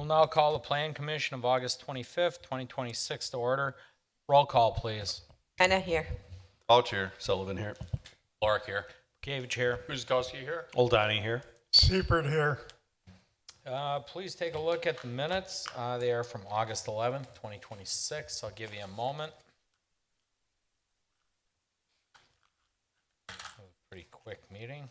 We'll now call the Plan Commission of August 25th, 2026 to order. Roll call, please. Anna here. Couch here. Sullivan here. Clark here. Gavich here. Guzikowski here. Oldani here. Seifert here. Please take a look at the minutes. They are from August 11th, 2026. I'll give you a moment. Pretty quick meeting.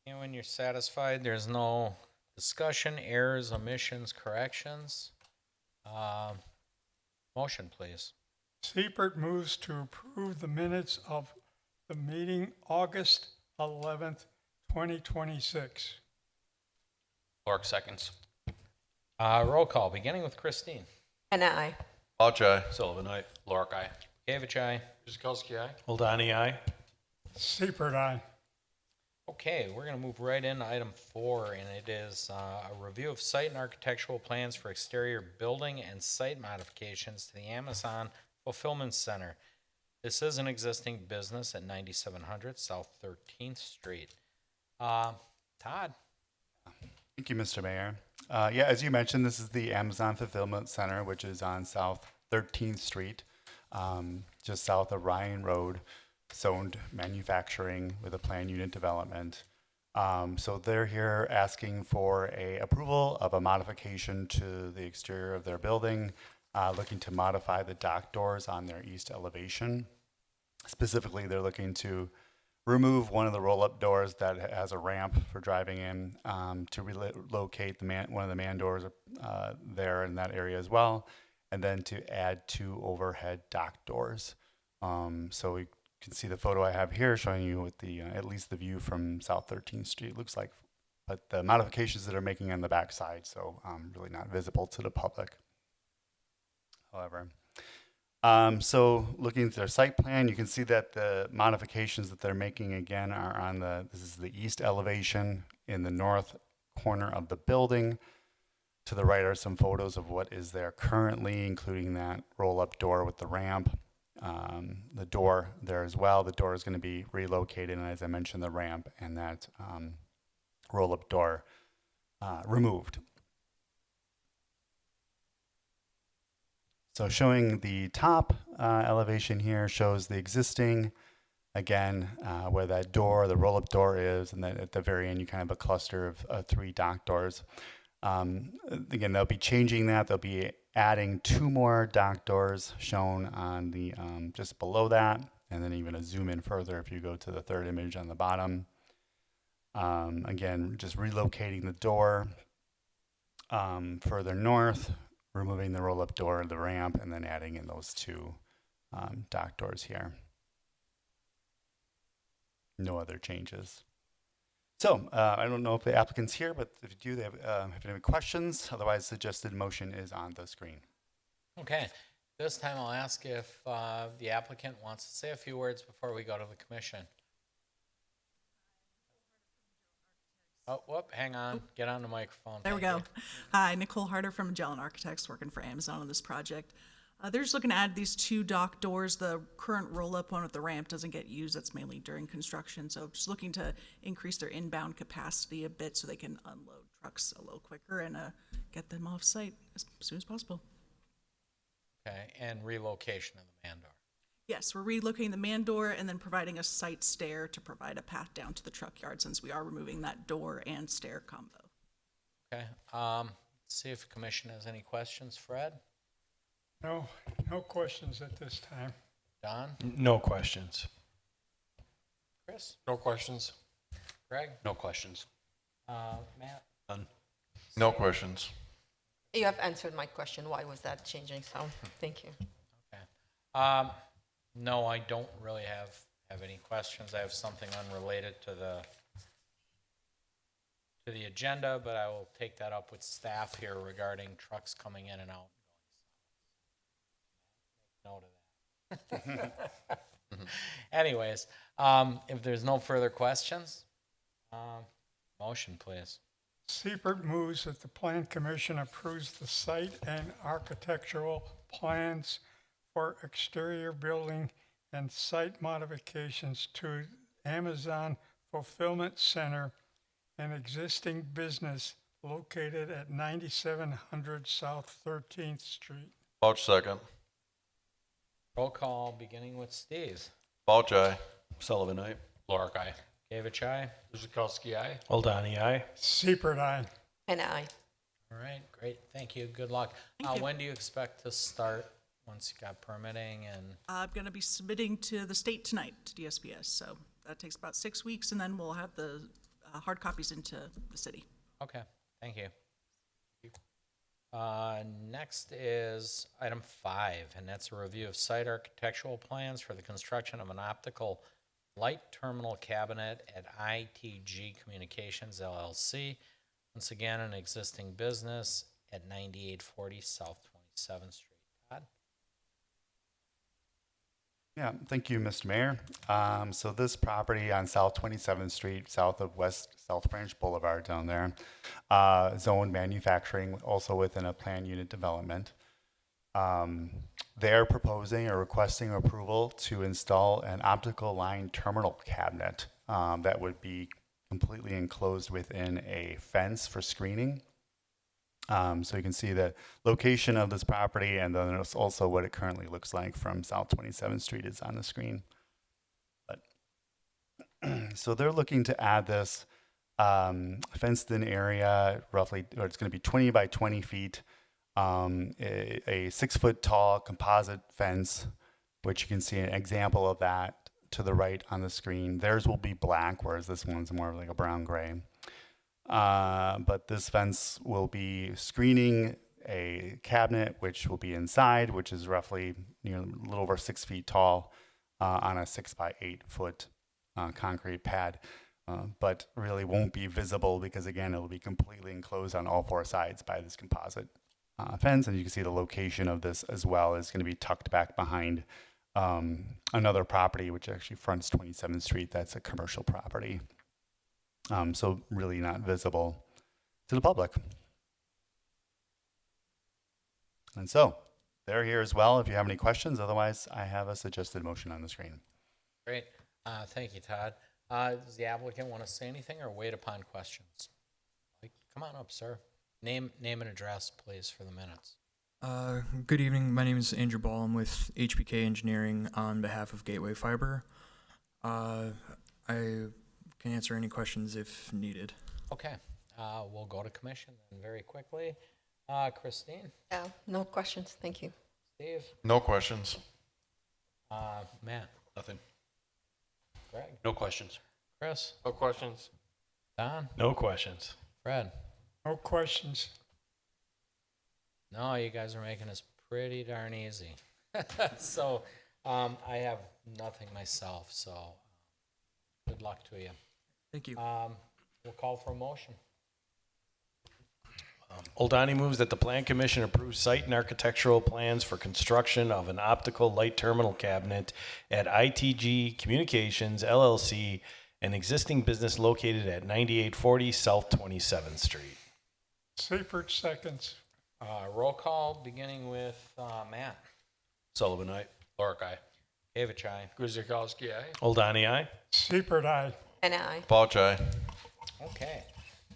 And when you're satisfied, there's no discussion, errors, omissions, corrections. Motion, please. Seifert moves to approve the minutes of the meeting August 11th, 2026. Clark seconds. Roll call, beginning with Christine. Anna, I. Couch aye. Sullivan aye. Clark, aye. Gavich, aye. Guzikowski, aye. Oldani aye. Seifert, aye. Okay, we're going to move right into item 4, and it is a review of site and architectural plans for exterior building and site modifications to the Amazon Fulfillment Center. This is an existing business at 9700 South 13th Street. Todd? Thank you, Mr. Mayor. Yeah, as you mentioned, this is the Amazon Fulfillment Center, which is on South 13th Street, just south of Ryan Road, zoned manufacturing with a planned unit development. So they're here asking for a approval of a modification to the exterior of their building, looking to modify the dock doors on their east elevation. Specifically, they're looking to remove one of the roll-up doors that has a ramp for driving in, to relocate one of the man doors there in that area as well, and then to add 2 overhead dock doors. So we can see the photo I have here showing you with the at least the view from South 13th Street looks like, but the modifications that are making on the back side, so really not visible to the public. However, so looking at their site plan, you can see that the modifications that they're making again are on this is the east elevation in the north corner of the building. To the right are some photos of what is there currently, including that roll-up door with the ramp. The door there as well. The door is going to be relocated, and as I mentioned, the ramp and that roll-up door removed. So showing the top elevation here shows the existing, again, where that door, the roll-up door is, and then at the very end you kind of have a cluster of 3 dock doors. Again, they'll be changing that. They'll be adding 2 more dock doors shown on the just below that, and then even a zoom in further if you go to the 3rd image on the bottom. Again, just relocating the door further north, removing the roll-up door, the ramp, and then adding in those 2 dock doors here. No other changes. So I don't know if the applicant's here, but if you do, they have any questions. Otherwise, suggested motion is on the screen. Okay, this time I'll ask if the applicant wants to say a few words before we go to the commission. Oh, whoop, hang on. Get on the microphone. There we Thank go. you. Hi, Nicole Harder from Magellan Architects, working for Amazon on this project. They're just looking to add these 2 dock doors. The current roll-up one with the ramp doesn't get used. That's mainly during construction. So just looking to increase their inbound capacity a bit so they can unload trucks a little quicker and get them off site as soon as possible. Okay, and relocation of the man door. Yes, we're relocating the man door and then providing a site stair to provide a path down to the truck yard since we are removing that door and stair combo. Okay, see if the commission has any questions. Fred? No questions at this time. Don? No questions. Chris? No questions. Greg? No questions. Matt? None. No questions. You have answered my question. Why was that changing? So, thank you. Okay. No, I don't really have any questions. I have something unrelated to the agenda, but I will take that up with staff here regarding trucks coming in and out. Note of that. Anyways, if there's no further questions, motion, please. Seifert moves that the Plan Commission approves the site and architectural plans for exterior building and site modifications to Amazon Fulfillment Center, an existing business located at 9700 South 13th Street. Vouch second. Roll call, beginning with Steve. Vouch, aye. Sullivan, aye. Clark, aye. Gavich, aye. Guzekowski, aye. Oldani, aye. Seibert, aye. And I. All right, great, thank you, good luck. Thank you. When do you expect to start, once you got permitting and, I'm going to be submitting to the state tonight to DSPS, so that takes about 6 weeks, and then we'll have the hard copies into the city. okay, thank you. Next is item 5, and that's a review of site architectural plans for the construction of an optical light terminal cabinet at ITG Communications LLC. Once again, an existing business at 9840 South 27th Street. Todd? Yeah, thank you, Mr. Mayor. So this property on South 27th Street, south of West South Branch Boulevard down there, zoned manufacturing, also within a planned unit development. They're proposing or requesting approval to install an optical line terminal cabinet that would be completely enclosed within a fence for screening. So you can see the location of this property, and then it's also what it currently looks like from South 27th Street is on the screen. But so they're looking to add this fenced-in area, roughly, or it's going to be 20 by 20 feet, a 6-foot tall composite fence, which you can see an example of that to the right on the screen. Theirs will be black, whereas this one's more like a brown-gray. But this fence will be screening a cabinet, which will be inside, which is roughly a little over 6 feet tall, on a 6 by 8 foot concrete pad, but really won't be visible because, again, it will be completely enclosed on all 4 sides by this composite fence. And you can see the location of this as well is going to be tucked back behind another property, which actually fronts 27th Street. That's a commercial property. So really not visible to the public. And so they're here as well if you have any questions. Otherwise, I have a suggested motion on the screen. Great, thank you, Todd. Does the applicant want to say anything or wait upon questions? Come on up, sir. Name and address, please, for the minutes. Good evening. My name is Andrew Ball. I'm with HBK Engineering on behalf of Gateway Fiber. I can answer any questions if needed. Okay, we'll go to commission then very quickly. Christine, No questions, thank you. Steve, No questions. Matt, Nothing. Greg, No questions. Chris, No questions. Don, No questions. Fred. No questions. No, you guys are making this pretty darn easy. So, I have nothing myself, so good luck to you. Thank you. We'll call for a motion. Oldani moves that the Plan Commission approve site and architectural plans for construction of an optical light terminal cabinet at ITG Communications LLC, an existing business located at 9840 South 27th Street. Seibert seconds. Roll call, beginning with Matt. Sullivan, aye. Clark, aye. Gavich, aye. Guzekowski, aye. Oldani, aye. Seibert, aye. And I. Vouch, aye. Okay.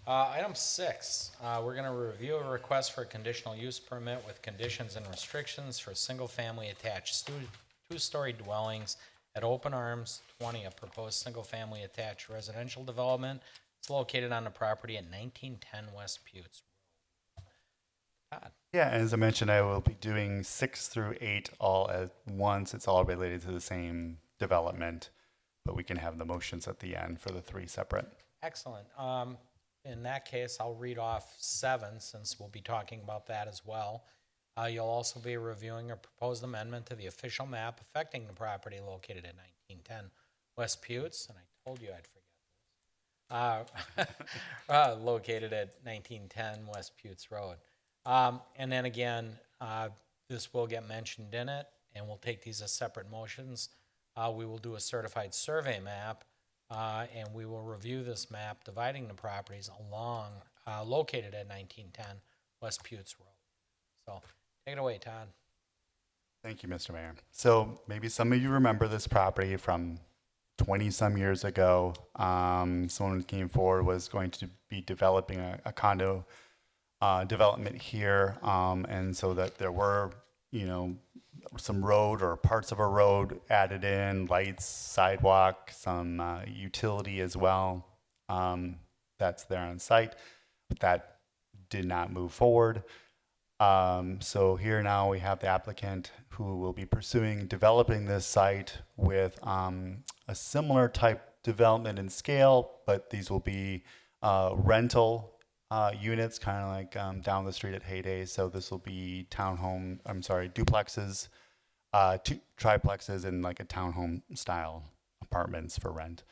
Item 6, we're going to review a request for a conditional use permit with conditions and restrictions for single-family attached two-story dwellings at Open Arms 20, a proposed single-family attached residential development. It's located on the property at 1910 West Putes. Todd. Yeah, as I mentioned, I will be doing 6 through 8 all at once. It's all related to the same development, but we can have the motions at the end for the 3 separate. Excellent. In that case, I'll read off 7 since we'll be talking about that as well. You'll also be reviewing a proposed amendment to the official map affecting the property located at 1910 West Putes, and I told you I'd forget this. Located at 1910 West Putes Road. And then again, this will get mentioned in it, and we'll take these as separate motions. We will do a certified survey map, and we will review this map dividing the properties along, located at 1910 West Putes Road. So take it away, Todd. Thank you, Mr. Mayor. So maybe some of you remember this property from 20-some years ago. Someone came forward, was going to be developing a condo development here, and so that there were, some road or parts of a road added in, lights, sidewalk, some utility as well. That's there on site, but that did not move forward. So here now we have the applicant who will be pursuing developing this site with a similar type development and scale, but these will be rental units, kind of like down the street at Heyday. So this will be duplexes, triplexes, and like a townhome style apartments for rent.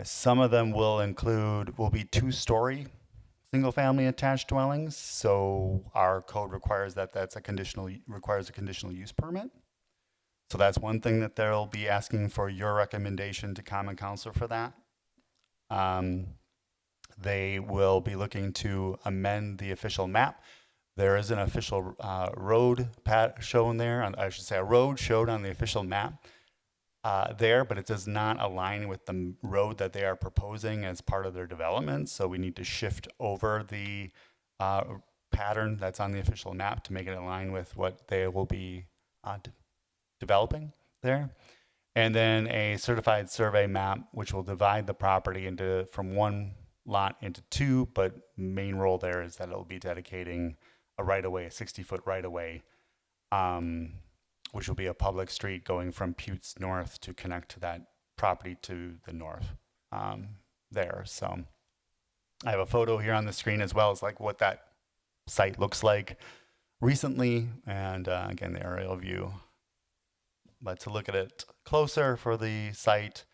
Some of them will be 2-story single family attached dwellings. So our code requires requires a conditional use permit. So that's one thing that they'll be asking for your recommendation to Common Council for that. They will be looking to amend the official map. There is an official road shown there. A road showed on the official map there, but it does not align with the road that they are proposing as part of their development. So we need to shift over the pattern that's on the official map to make it align with what they will be developing there. And then a certified survey map, which will divide the property from one lot into 2, but main role there is that it'll be dedicating a right-of-way, a 60-foot right-of-way, which will be a public street going from Putes North to connect to that property to the north there. So I have a photo here on the screen as well as like what that site looks like recently, and again, the aerial view. But to look at it closer for the site,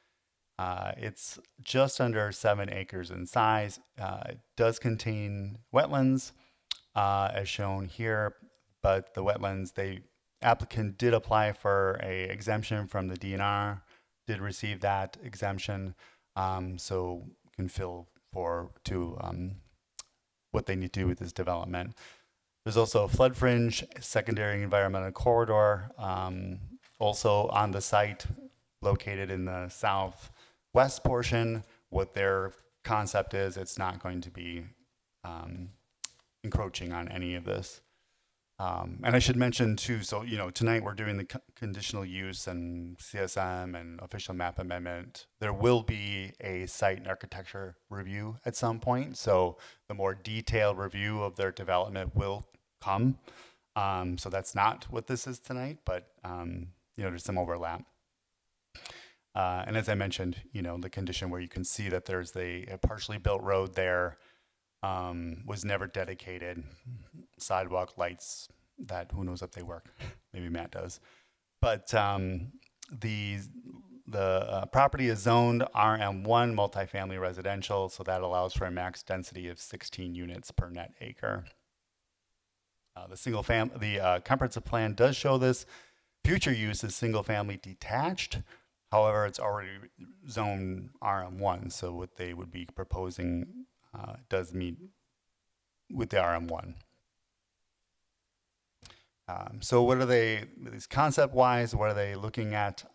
it's just under 7 acres in size. It does contain wetlands, as shown here, but the wetlands, the applicant did apply for a exemption from the DNR, did receive that exemption, so can fill to what they need to do with this development. There's also a flood fringe, secondary environmental corridor, also on the site, located in the southwest portion. What their concept is, it's not going to be encroaching on any of this. And I should mention too, so, tonight we're doing the conditional use and CSM and official map amendment. There will be a site and architecture review at some point. So the more detailed review of their development will come. So that's not what this is tonight, but, there's some overlap. And as I mentioned, the condition where you can see that there's a partially built road there, was never dedicated. Sidewalk, lights, that who knows if they work. Maybe Matt does. But the property is zoned RM1 multifamily residential, so that allows for a max density of 16 units per net acre. The comprehensive plan does show this. Future use is single family detached. However, it's already zoned RM1, so what they would be proposing does meet with the RM1. So what are they, concept-wise, what are they looking at?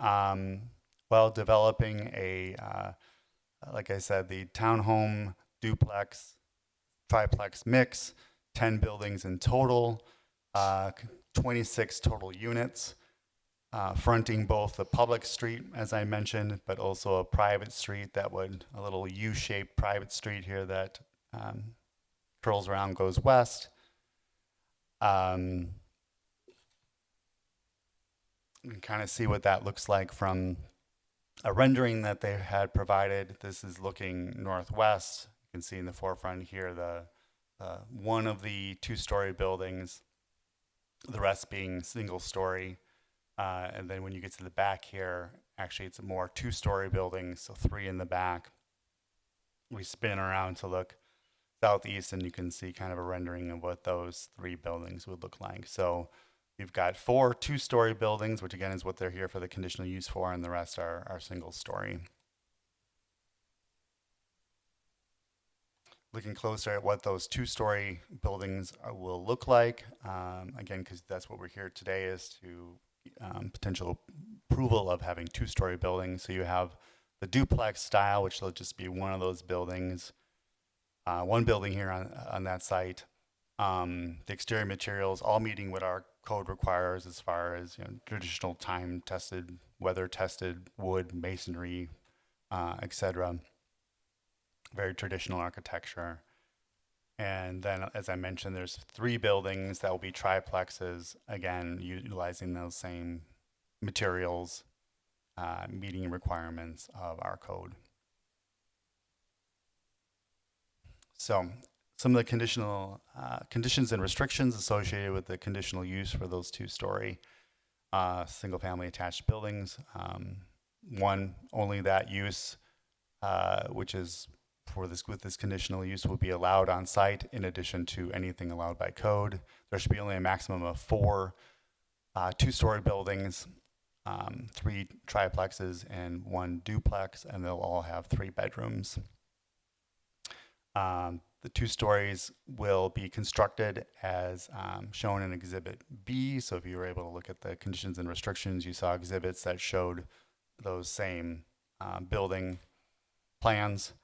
Well, developing like I said, the townhome, duplex, triplex mix, 10 buildings in total, 26 total units, fronting both the public street, as I mentioned, but also a private street a little U-shaped private street here that curls around, goes west. You can kind of see what that looks like from a rendering that they had provided. This is looking northwest. You can see in the forefront here one of the 2-story buildings, the rest being single-story. And then when you get to the back here, actually it's a more 2-story building, so 3 in the back. We spin around to look southeast, and you can see kind of a rendering of what those 3 buildings would look like. So we've got 4 2-story buildings, which again is what they're here for the conditional use for, and the rest are single-story. looking closer at what those two-story buildings will look like. Again, because that's what we're here today is to potential approval of having two-story buildings. So you have the duplex style, which will just be one of those buildings, one building here on that site. The exterior materials all meeting what our code requires as far as traditional time-tested, weather-tested wood, masonry, etc. Very traditional architecture. And then, as I mentioned, there's 3 buildings that will be triplexes, again, utilizing those same materials, meeting requirements of our code. So, some of the conditions and restrictions associated with the conditional use for those 2-story single-family attached buildings. One, only that use, which is with this conditional use, will be allowed on site in addition to anything allowed by code. There should be only a maximum of 4 2-story buildings, 3 triplexes, and 1 duplex, and they'll all have 3 bedrooms. The 2 stories will be constructed as shown in Exhibit B. So if you were able to look at the conditions and restrictions, you saw exhibits that showed those same building plans.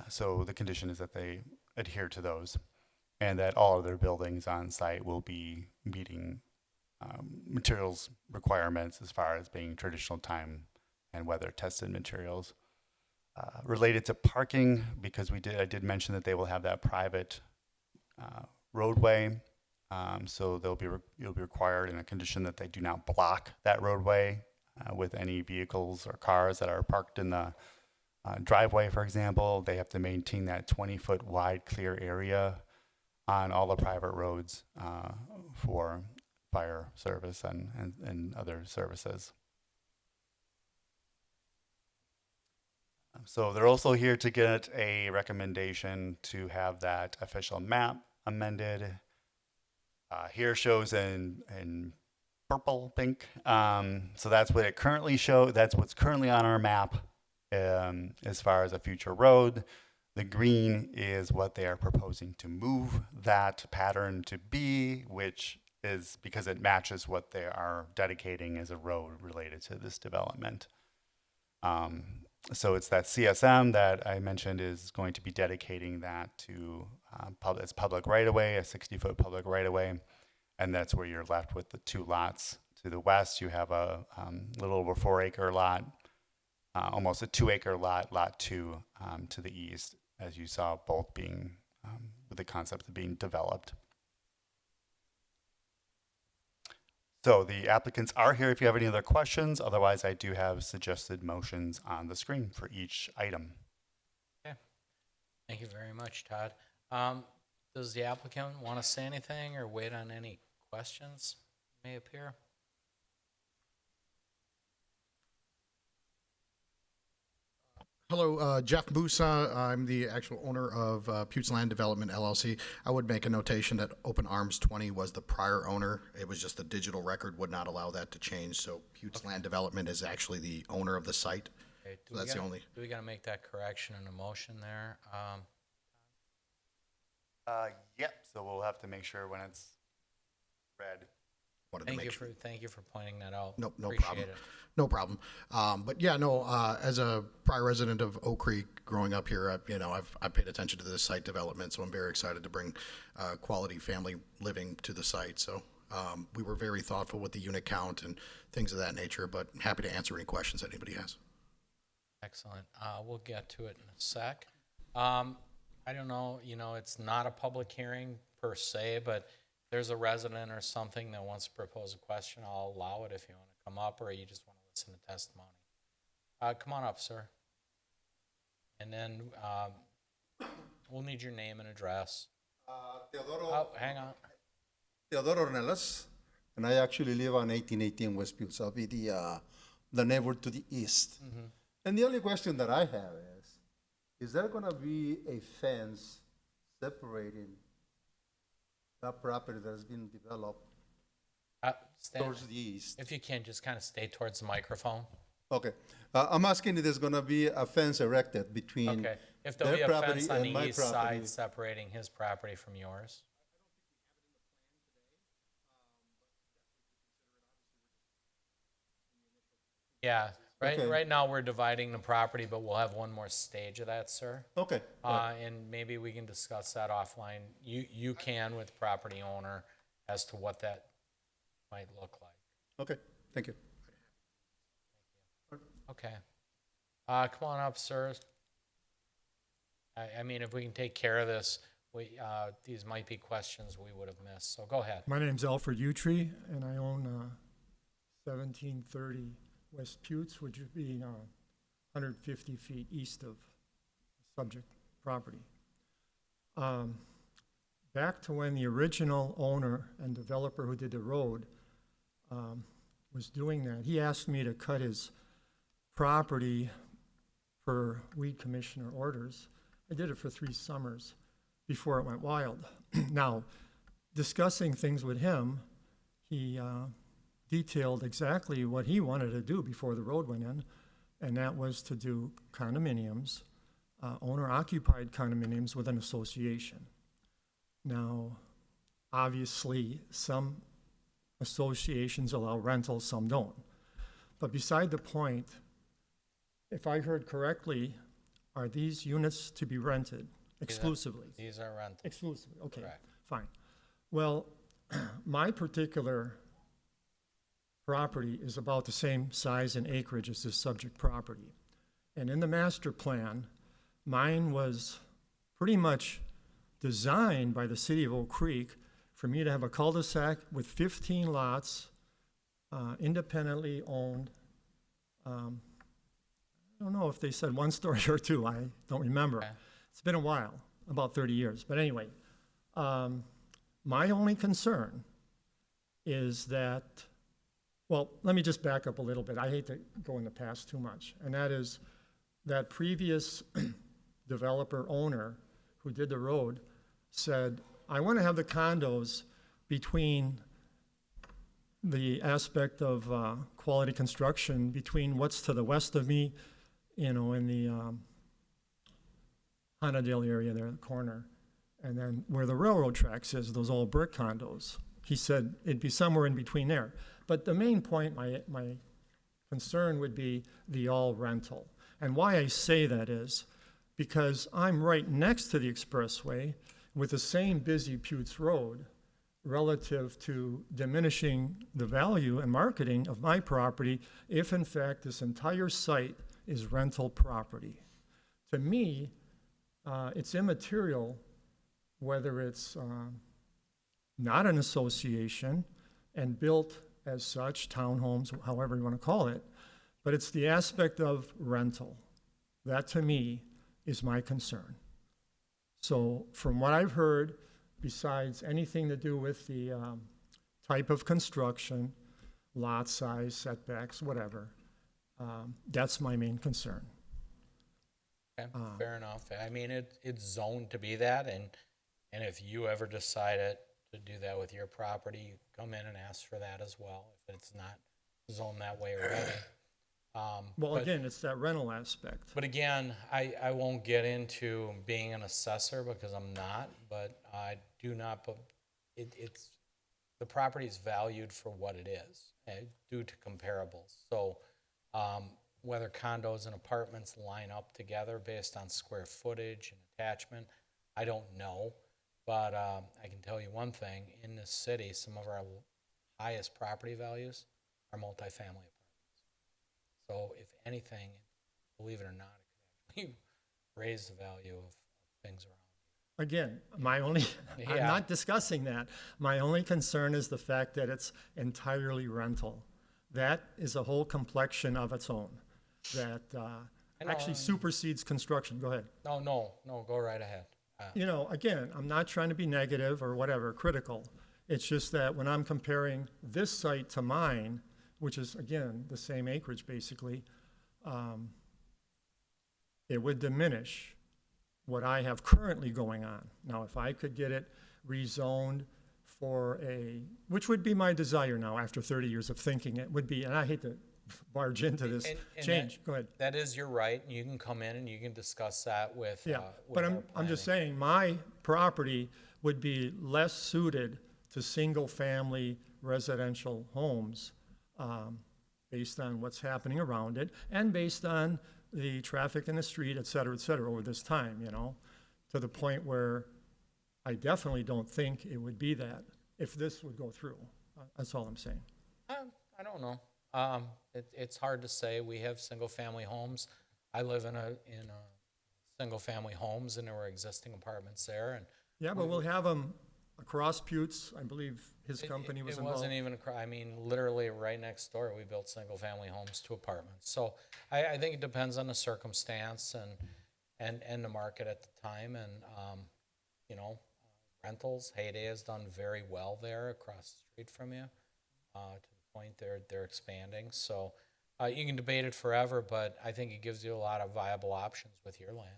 So the condition is that they adhere to those and that all of their buildings on site will be meeting materials requirements as far as being traditional time and weather tested materials. Related to parking, because I did mention that they will have that private roadway, so you'll be required in a condition that they do not block that roadway with any vehicles or cars that are parked in the driveway, for example. They have to maintain that 20-foot wide clear area on all the private roads for fire service and other services. So they're also here to get a recommendation to have that official map amended. Here shows in purple, pink. So that's what it currently shows. That's what's currently on our map as far as a future road. The green is what they are proposing to move that pattern to be, which is because it matches what they are dedicating as a road related to this development. So it's that CSM that I mentioned is going to be dedicating that to as public right-of-way, a 60-foot public right-of-way, and that's where you're left with the 2 lots. To the west, you have a little over 4-acre lot, almost a 2-acre lot, lot 2 to the east, as you saw both being, with the concept of being developed. So the applicants are here if you have any other questions. Otherwise, I do have suggested motions on the screen for each item. Okay. Thank you very much, Todd. Does the applicant want to say anything or wait on any questions that may appear? Hello, Jeff Musa. I'm the actual owner of Putes Land Development LLC. I would make a notation that Open Arms 20 was the prior owner. It was just a digital record, would not allow that to change. So Putes Land Development is actually the owner of the site. Okay, So that's the only. Do we got to make that correction in a motion there? Yep. So we'll have to make sure when it's read. Wanted to Thank make you sure. for pointing that out. No Appreciate problem. it. No problem. But yeah, no. As a prior resident of Oak Creek, growing up here, I've paid attention to this site development, so I'm very excited to bring quality family living to the site. So we were very thoughtful with the unit count and things of that nature. But happy to answer any questions that anybody has. Excellent. We'll get to it in a sec. I don't know, it's not a public hearing per se, but there's a resident or something that wants to propose a question, I'll allow it if you want to come up or you just want to listen to testimony. Come on up, sir. And then we'll need your name and address. Teodoro, Oh, hang on. Teodoro Ornelas, and I actually live on 1818 Westfield. So I'll be the neighbor to the east. And the only question that I have is there going to be a fence separating that property that has been developed Stand, towards the east? if you can, just kind of stay towards the microphone. Okay. I'm asking if there's gonna be a fence erected between Okay, if there'll be their a property fence on and the my east property. side separating his property from yours? Yeah, Okay. right now we're dividing the property, but we'll have one more stage of that, sir. Okay, And maybe we can discuss that offline. You can with property owner as to what that might look like. okay, thank you. Okay. Come on up, sir. I mean, if we can take care of this, these might be questions we would have missed, so go ahead. My name's Alfred Utri, and I own 1730 West Putes, which would be 150 feet east of subject property. Back to when the original owner and developer who did the road was doing that, he asked me to cut his property for weed commissioner orders. I did it for 3 summers before it went wild. Now, discussing things with him, he detailed exactly what he wanted to do before the road went in, and that was to do condominiums, owner-occupied condominiums with an association. Now, obviously, some associations allow rentals, some don't. But beside the point, if I heard correctly, are these units to be rented exclusively? These are rental. Exclusively, okay, Correct. fine. Well, my particular property is about the same size and acreage as this subject property. And in the master plan, mine was pretty much designed by the city of Oak Creek for me to have a cul-de-sac with 15 lots, independently owned. I don't know if they said 1 story or 2, I don't remember. Okay. It's been a while, about 30 years. But anyway, my only concern is that, well, let me just back up a little bit. I hate to go in the past too much. And that is that previous developer owner who did the road said, I want to have the condos between the aspect of quality construction between what's to the west of me, you know, in the Honadale area there, the corner, and then where the railroad tracks is, those old brick condos. He said it'd be somewhere in between there. But the main point, my concern would be the all rental. And why I say that is because I'm right next to the expressway with the same busy Putes Road relative to diminishing the value and marketing of my property if in fact this entire site is rental property. To me, it's immaterial whether it's not an association and built as such, townhomes, however you want to call it, but it's the aspect of rental. That to me is my concern. So from what I've heard, besides anything to do with the type of construction, lot size, setbacks, whatever, that's my main concern. Okay, fair enough. I mean, it's zoned to be that, and if you ever decided to do that with your property, you come in and ask for that as well, if it's not zoned that way already. Well, But- again, it's that rental aspect. But again, I won't get into being an assessor because I'm not, but I do not, but it's, the property is valued for what it is due to comparables. So whether condos and apartments line up together based on square footage and attachment, I don't know. But I can tell you one thing, in this city, some of our highest property values are multifamily apartments. So if anything, believe it or not, it could actually raise the value of things around. Again, my only, I'm Yeah. not discussing that. My only concern is the fact that it's entirely rental. That is a whole complexion of its own that actually supersedes construction. Go ahead. No, go right ahead. You know, again, I'm not trying to be negative or whatever, critical. It's just that when I'm comparing this site to mine, which is, again, the same acreage basically, it would diminish what I have currently going on. Now, if I could get it rezoned for which would be my desire now after 30 years of thinking, it would be, and I hate to barge into this And change. Go ahead. That is your right, and you can come in and you can discuss that with, Yeah, with but our I'm just planning. saying, my property would be less suited to single-family residential homes, based on what's happening around it, and based on the traffic in the street, et cetera, over this time, you know, to the point where I definitely don't think it would be that, if this would go through. That's all I'm saying. I don't know. It's hard to say. We have single-family homes. I live in a single-family homes, and there were existing apartments there, and Yeah, but we'll have them across Pute's, I believe his company was it involved. wasn't even, I mean, literally right next door, we built single-family homes to apartments. So I think it depends on the circumstance and the market at the time, and, you know, rentals, Heyday has done very well there across the street from you, to the point they're expanding. So you can debate it forever, but I think it gives you a lot of viable options with your land.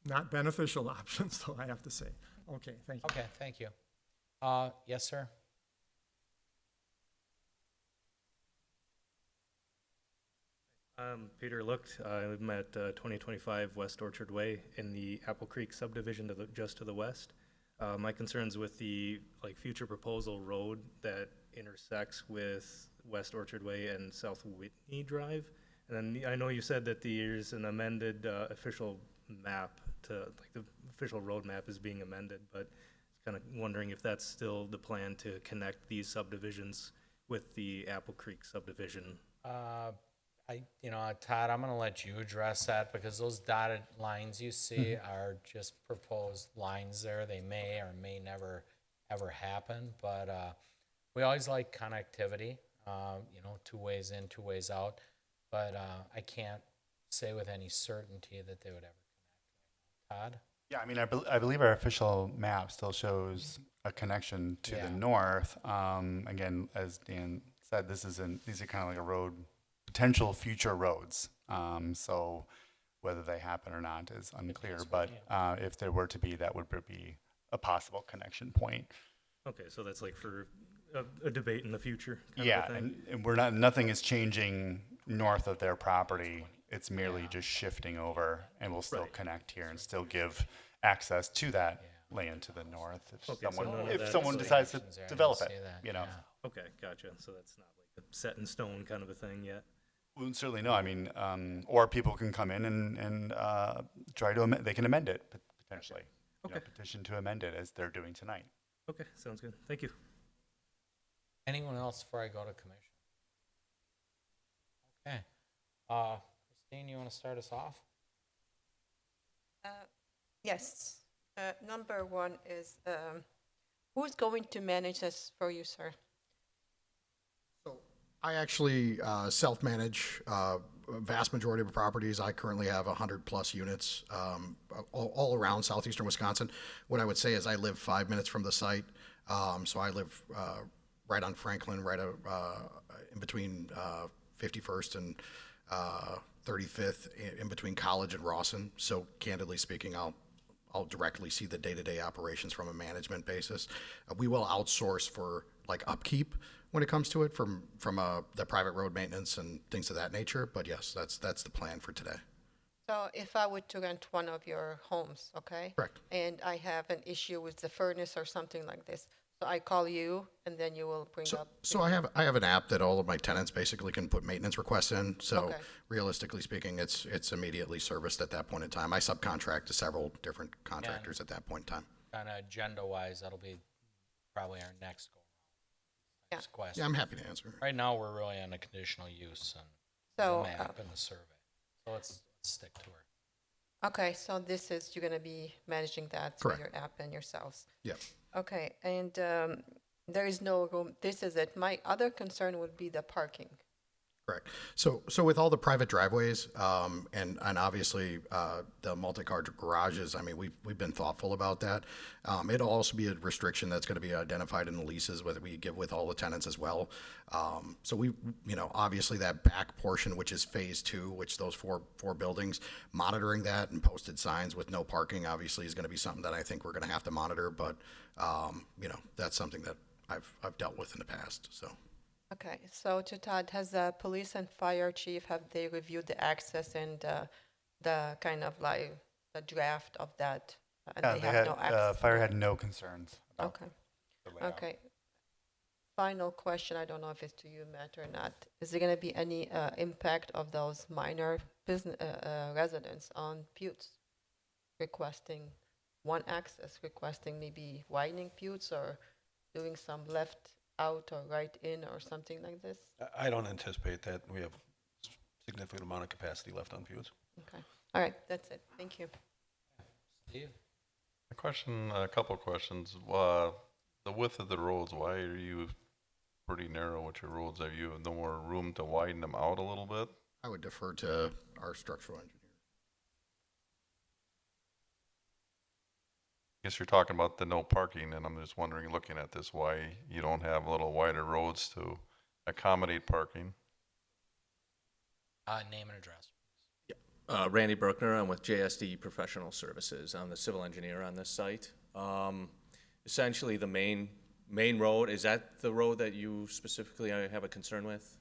Not beneficial options, though, I have to say. Okay, thank you. Okay, thank you. Yes, sir? Peter Looked. I'm at 2025 West Orchard Way in the Apple Creek subdivision just to the west. My concerns with the future proposal road that intersects with West Orchard Way and South Whitney Drive. And then I know you said that there's an amended official map to, the official road map is being amended, but kind of wondering if that's still the plan to connect these subdivisions with the Apple Creek subdivision. Todd, I'm gonna let you address that because those dotted lines you see are just proposed lines there. They may or may never ever happen, but we always like connectivity, two ways in, 2 ways out. But I can't say with any certainty that they would ever connect. Todd? Yeah, I mean, I believe our official map still shows a connection to the north. Again, as Dan said, these are kind of like a road, potential future roads. So whether they happen or not is unclear. But if there were to be, that would be a possible connection point. Okay, so that's for a debate in the future. Yeah, and nothing is changing north of their property. It's merely just shifting over, and we'll still connect here and still give access to that land to the north if someone decides to develop it. Okay, gotcha. So that's not a set in stone kind of a thing yet. Well, certainly no. I mean, or people can come in and try to amend. They can amend it potentially. Okay. Petition to amend it as they're doing tonight. Okay, sounds good. Thank you. Anyone else before I go to commission? Okay. Christine, you want to start us off? Yes. Number one is, who's going to manage this for you, sir? So I actually self-manage a vast majority of properties. I currently have 100+ units all around southeastern Wisconsin. What I would say is I live 5 minutes from the site. So I live right on Franklin, right in between 51st and 35th, in between College and Rawson. So candidly speaking, I'll directly see the day-to-day operations from a management basis. We will outsource for upkeep when it comes to it from the private road maintenance and things of that nature. But yes, that's the plan for today. So if I were to rent one of your homes, okay? Correct. And I have an issue with the furnace or something like this, so I call you and then you will bring up. So I have an app that all of my tenants basically can put maintenance requests in. So Okay. realistically speaking, it's immediately serviced at that point in time. I subcontract to several different contractors at that point in time. Kind of agenda-wise, that'll be probably our next go. Next question. Yeah, I'm happy to answer. Right now, we're really on the conditional use and So, the map and the survey. So let's stick to her. Okay, so you're gonna be managing that through your app and yourselves. Yeah. Okay, and there is no room, this is it. My other concern would be the parking. Correct. So with all the private driveways, and obviously the multi-car garages, I mean, we've been thoughtful about that. It'll also be a restriction that's going to be identified in the leases, whether we give with all the tenants as well. So we, obviously that back portion, which is phase 2, which those four buildings, monitoring that and posted signs with no parking, obviously is going to be something that I think we're going to have to monitor. But that's something that I've dealt with in the past. So. Okay, so to Todd, has the police and fire chief, have they reviewed the access and the kind of like the draft of that? And Yeah, they they have had, no access? fire had no concerns about Okay, the layout. okay. Final question, I don't know if it's to you, Matt, or not. Is there gonna be any impact of those minor business residents on Buttes requesting one access, requesting maybe widening Buttes or doing some left out or right in or something like this? I don't anticipate that. We have significant amount of capacity left on pews. Okay, all right, that's it, thank you. Steve? A question, a couple of questions. The width of the roads, why are you pretty narrow with your roads? Have you no more room to widen them out a little bit? I would defer to our structural engineer. Guess you're talking about the no parking, and I'm just wondering, looking at this, why you don't have a little wider roads to accommodate parking? Name and address. Randy Bruckner, I'm with JSD Professional Services. I'm the civil engineer on this site. Essentially, the main road, is that the road that you specifically have a concern with?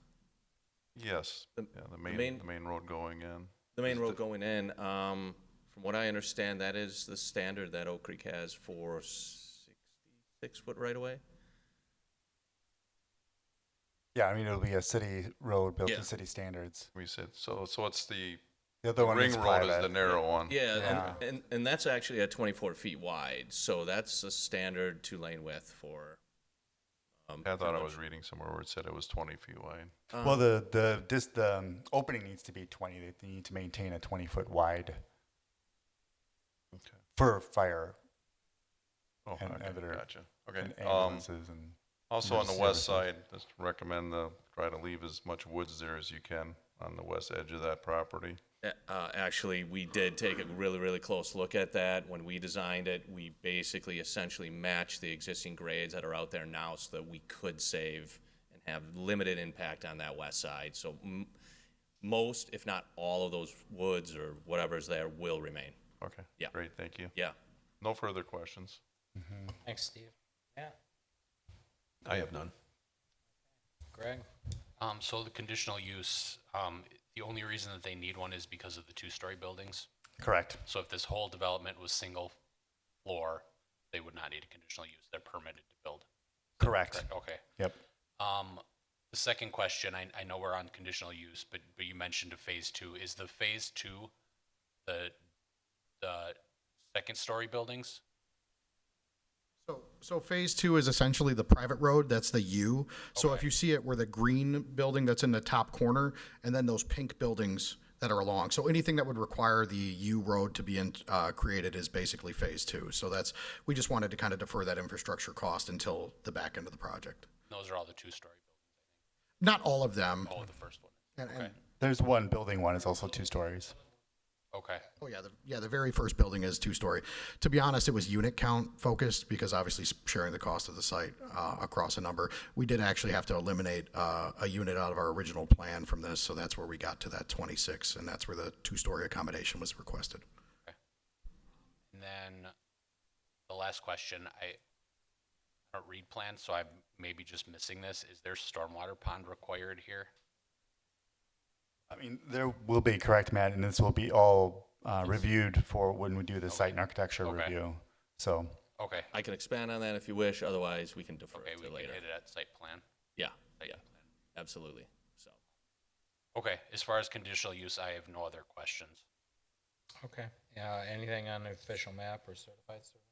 Yes, The- yeah, the main- main road going in. The main Is road the- going in, from what I understand, that is the standard that Oak Creek has for 66-foot right-of-way? Yeah, I mean, it'll be a city road built Yeah. to city standards. We said, so it's the The other one ring is road private. is the narrow one. Yeah, Yeah. and that's actually at 24 feet wide, so that's a standard two-lane width for. I pretty thought I much- was reading somewhere where it said it was 20 feet wide. Well, the opening needs to be 20. They need to maintain a 20-foot wide Okay. for fire Oh, and okay, other gotcha. Okay. and ambulances and. Also on the emergency west services. side, just recommend try to leave as much woods there as you can on the west edge of that property. Actually, we did take a really, really close look at that. When we designed it, we basically essentially matched the existing grades that are out there now so that we could save and have limited impact on that west side. So most, if not all of those woods or whatever's there will remain. Okay. Yeah. Great, thank you. Yeah. No further questions. Thanks, Steve. Yeah, I have none. Greg? So the conditional use, the only reason that they need one is because of the two-story buildings. Correct. So if this whole development was single floor, they would not need a conditional use. They're permitted to build. Correct. Okay. Yep. The second question, I know we're on conditional use, but you mentioned a phase two. Is the phase two the second story buildings? So phase two is essentially the private road, that's the U. So if Okay. you see it, we're the green building that's in the top corner, and then those pink buildings that are along. So anything that would require the U road to be created is basically phase two. So we just wanted to kind of defer that infrastructure cost until the back end of the project. Those are all the two-story buildings. Not all of them. Oh, the first one. And- Okay. There's one building one is also 2 stories. Okay. Oh, yeah, the very first building is 2-story. To be honest, it was unit count focused because obviously sharing the cost of the site across a number. We did actually have to eliminate a unit out of our original plan from this, so that's where we got to that 26, and that's where the 2-story accommodation was requested. And then the last question, I don't read plans, so I'm maybe just missing this. Is there stormwater pond required here? I mean, there will be, correct, Matt, and this will be all reviewed for when we do the site and architecture Okay. review. So, Okay. I can expand on that if you wish, otherwise we can defer Okay, it we to can later. hit it at site plan. Yeah, absolutely. So. Okay, as far as conditional use, I have no other questions. Okay. Anything on the official map or certified survey?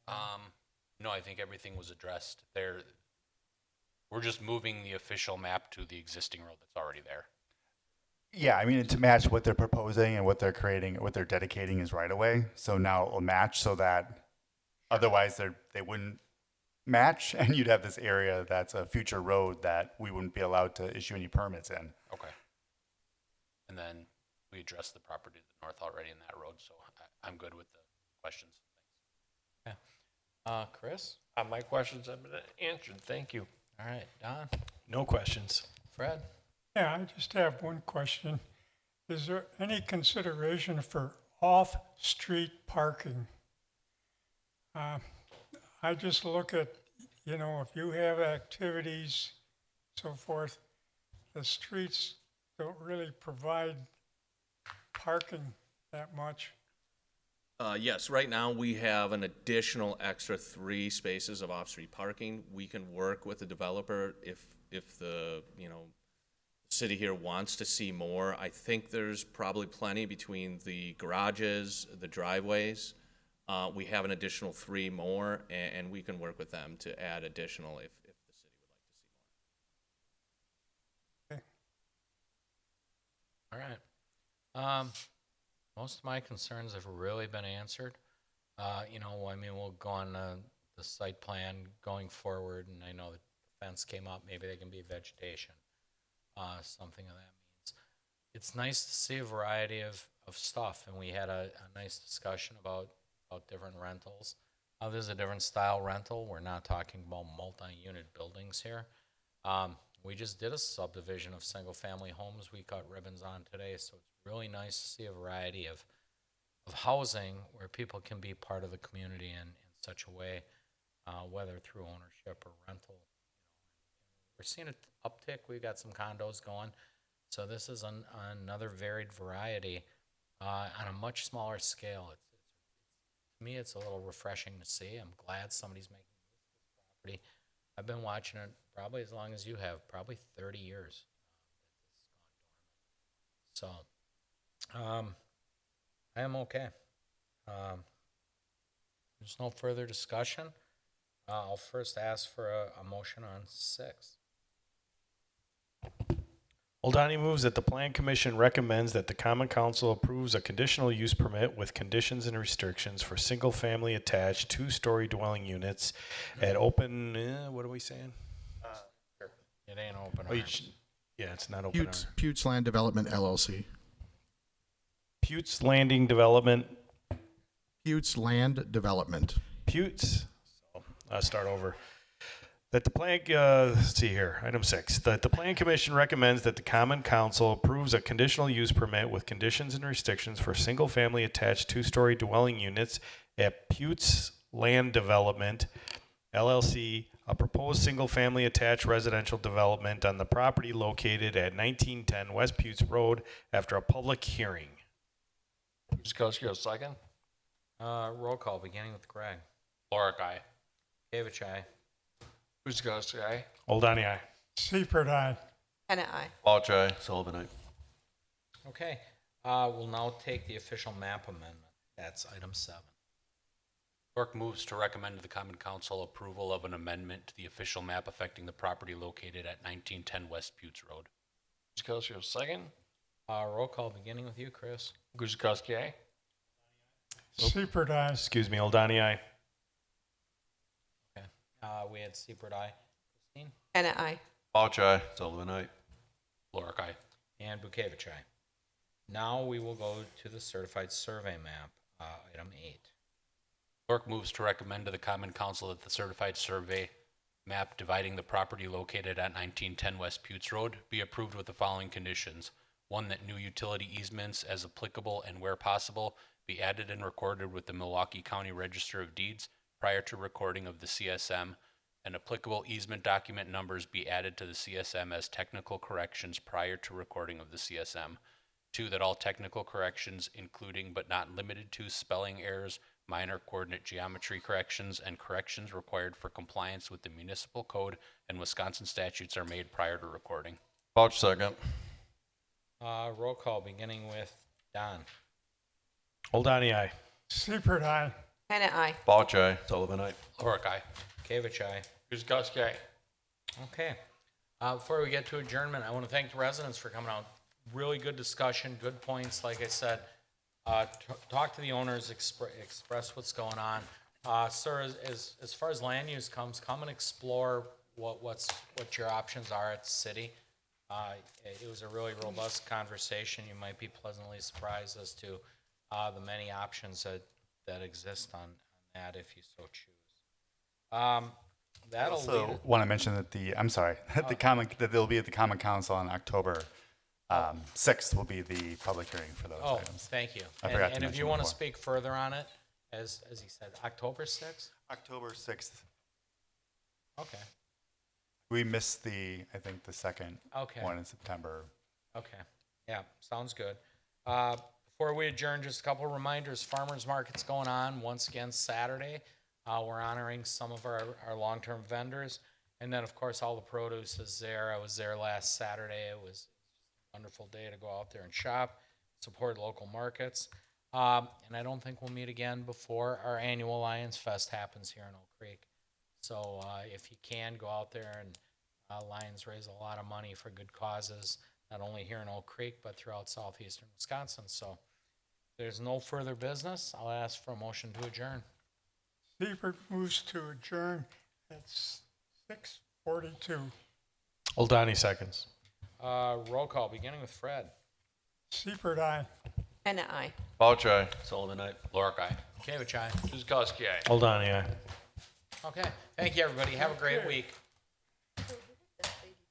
No, I think everything was addressed. We're just moving the official map to the existing road that's already there. yeah, I mean, to match what they're proposing and what they're creating, what they're dedicating is right away. So now it will match so that otherwise they wouldn't match, and you'd have this area that's a future road that we wouldn't be allowed to issue any permits in. Okay. And then we addressed the property to the north already in that road, so I'm good with the questions. Chris? My questions have been answered. Thank you. All right, Don? No questions. Fred? Yeah, I just have one question. Is there any consideration for off-street parking? I just look at, if you have activities, so forth, the streets don't really provide parking that much. Yes, right now we have an additional extra 3 spaces of off-street parking. We can work with the developer if the, city here wants to see more. I think there's probably plenty between the garages, the driveways. We have an additional 3 more, and we can work with them to add additional if the city would like to see more. All right. Most of my concerns have really been answered. We'll go on the site plan going forward, and I know the fence came up. Maybe there can be vegetation, something of that means. It's nice to see a variety of stuff, and we had a nice discussion about different rentals. There's a different style rental. We're not talking about multi-unit buildings here. We just did a subdivision of single-family homes we cut ribbons on today, so it's really nice to see a variety of housing where people can be part of the community in such a way, whether through ownership or rental. We're seeing an uptick. We've got some condos going, so this is another varied variety on a much smaller scale. To me, it's a little refreshing to see. I'm glad somebody's making this property. I've been watching it probably as long as you have, probably 30 years. So, I am okay. There's no further discussion. I'll first ask for a motion on 6. Oldani moves that the Plan Commission recommends that the Common Council approves a conditional use permit with conditions and restrictions for single-family attached 2-story dwelling units at open, what are we saying? It ain't open. Oh, yeah, it's not open. Putes Land Development LLC. Putes Landing Development. Putes Land Development. Putes. So, I'll start over. That the plan, let's see here, item 6, that the Plan Commission recommends that the Common Council approves a conditional use permit with conditions and restrictions for single-family attached 2-story dwelling units at Putes Land Development, LLC, a proposed single-family attached residential development on the property located at 1910 West Putes Road after a public hearing. Guzekowski, a second. Roll call, beginning with Greg. Lorick, aye. Kavich, aye. Guzekowski, aye. Oldani, aye. Seifert, aye. Hannah, aye. Bouch, aye. Sullivan, aye. Okay, we'll now take the official map amendment. That's item 7. Clerk moves to recommend to the Common Council approval of an amendment to the official map affecting the property located at 1910 West Putes Road. Guzekowski, a second. Roll call, beginning with you, Chris. Guzekowski, aye. Seifert, aye. Excuse me, Oldani, aye. Okay. We had Seifert, aye. Christine? Hannah, aye. Bouch, aye. Sullivan, aye. Lorick, aye. And Bukevich, aye. Now we will go to the certified survey map, item 8. Clerk moves to recommend to the Common Council that the certified survey map dividing the property located at 1910 West Putes Road be approved with the following conditions. 1, that new utility easements as applicable and where possible be added and recorded with the Milwaukee County Register of Deeds prior to recording of the CSM, and applicable easement document numbers be added to the CSM as technical corrections prior to recording of the CSM. 2, that all technical corrections, including but not limited to spelling errors, minor coordinate geometry corrections, and corrections required for compliance with the municipal code and Wisconsin statutes are made prior to recording. Bouch, second. Roll call, beginning with Don. Oldani, aye. Seifert, aye. Hannah, aye. Bouch, aye. Sullivan, aye. Lorick, aye. Kavich, aye. Guzekowski, aye. Okay. Before we get to adjournment, I want to thank the residents for coming out. Really good discussion, good points. Like I said, talk to the owners, express what's going on. Sir, as far as land use comes, come and explore what your options are at the city. It was a really robust conversation. You might be pleasantly surprised as to the many options that exist on that if you so choose. I also want to mention that that they'll be at the Common Council on October 6th will be the public hearing for those items. Thank you. I forgot to and if mention you want to before. speak further on it, as he said, October 6th? October 6th. Okay. We missed I think the second Okay. one in September. Okay, yeah, sounds good. Before we adjourn, just a couple of reminders, farmer's market's going on once again Saturday. We're honoring some of our long-term vendors. And then, of course, all the produce is there. I was there last Saturday. It was a wonderful day to go out there and shop, support local markets. And I don't think we'll meet again before our annual Lions Fest happens here in Oak Creek. So if you can, go out there, and Lions raise a lot of money for good causes, not only here in Oak Creek, but throughout southeastern Wisconsin. So if there's no further business, I'll ask for a motion to adjourn. Seifert moves to adjourn at 6:42. Oldani seconds. Roll call, beginning with Fred. Seifert, aye. Anna, aye. Vouch aye. Sullivan, aye. Lorick, aye. Kavich, aye. Guzekowski, aye. Oldani, aye. Okay, thank you, everybody. Have a great week.